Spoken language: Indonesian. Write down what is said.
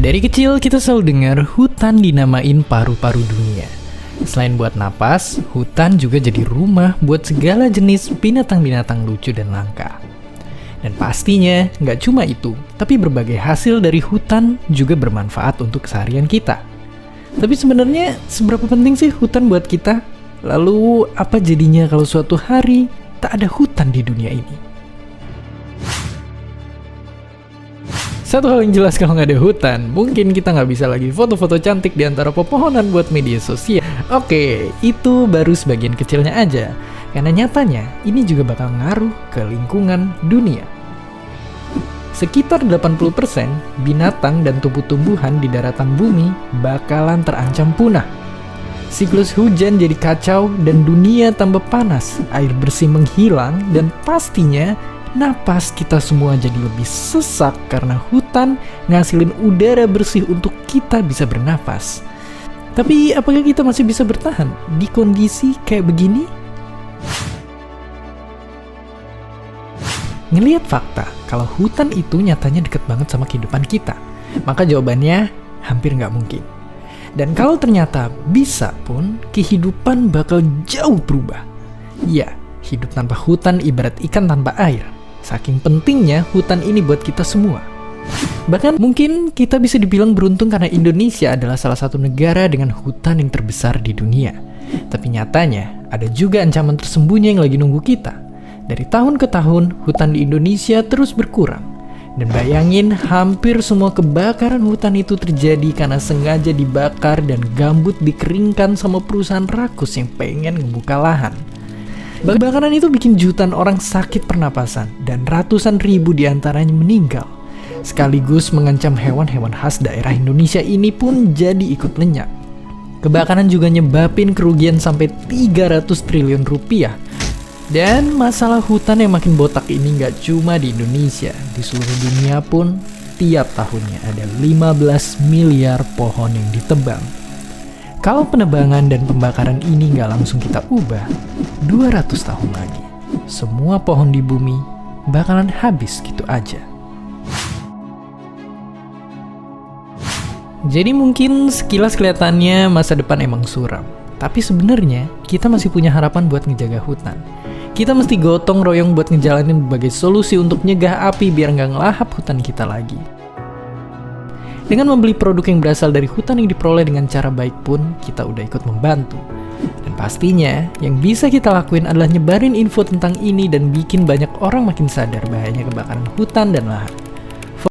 Dari kecil kita selalu dengar hutan dinamain paru-paru dunia. Selain buat napas, hutan juga jadi rumah buat segala jenis binatang-binatang lucu dan langka. Dan pastinya nggak cuma itu, tapi berbagai hasil dari hutan juga bermanfaat untuk keseharian kita. Tapi sebenarnya seberapa penting sih hutan buat kita? Lalu apa jadinya kalau suatu hari tak ada hutan di dunia ini? Satu hal yang jelas, kalau nggak ada hutan, mungkin kita nggak bisa lagi foto-foto cantik di antara pepohonan buat media sosial. Oke, itu baru sebagian kecilnya aja. Karena nyatanya, ini juga bakal ngaruh ke lingkungan dunia. Sekitar 80% binatang dan tumbuh-tumbuhan di daratan bumi bakalan terancam punah. Siklus hujan jadi kacau dan dunia tambah panas, air bersih menghilang, dan pastinya napas kita semua jadi lebih sesak karena hutan ngasilin udara bersih untuk kita bisa bernafas. Tapi apakah kita masih bisa bertahan di kondisi kayak begini? Ngelihat fakta kalau hutan itu nyatanya deket banget sama kehidupan kita, maka jawabannya hampir nggak mungkin. Dan kalau ternyata bisa pun, kehidupan bakal jauh berubah. Ya, hidup tanpa hutan ibarat ikan tanpa air. Saking pentingnya hutan ini buat kita semua. Bahkan mungkin kita bisa dibilang beruntung karena Indonesia adalah salah satu negara dengan hutan yang terbesar di dunia. Tapi nyatanya ada juga ancaman tersembunyi yang lagi nunggu kita. Dari tahun ke tahun, hutan di Indonesia terus berkurang. Dan bayangin, hampir semua kebakaran hutan itu terjadi karena sengaja dibakar dan gambut dikeringkan sama perusahaan rakus yang pengen ngebuka lahan. Kebakaran itu bikin jutaan orang sakit pernapasan dan ratusan ribu diantaranya meninggal. Sekaligus mengancam hewan-hewan khas daerah Indonesia ini pun jadi ikut lenyap. Kebakaran juga nyebabin kerugian sampai 300 triliun rupiah. Dan masalah hutan yang makin botak ini nggak cuma di Indonesia, di seluruh dunia pun tiap tahunnya ada 15 miliar pohon yang ditebang. Kalau penebangan dan pembakaran ini nggak langsung kita ubah, 200 tahun lagi, semua pohon di bumi bakalan habis gitu aja. Jadi mungkin sekilas kelihatannya masa depan emang suram, tapi sebenarnya kita masih punya harapan buat ngejaga hutan. Kita mesti gotong royong buat ngejalanin berbagai solusi untuk nyegah api biar nggak ngelahap hutan kita lagi. Dengan membeli produk yang berasal dari hutan yang diperoleh dengan cara baik pun, kita udah ikut membantu. Dan pastinya, yang bisa kita lakuin adalah nyebarin info tentang ini dan bikin banyak orang makin sadar bahayanya kebakaran hutan dan lahan.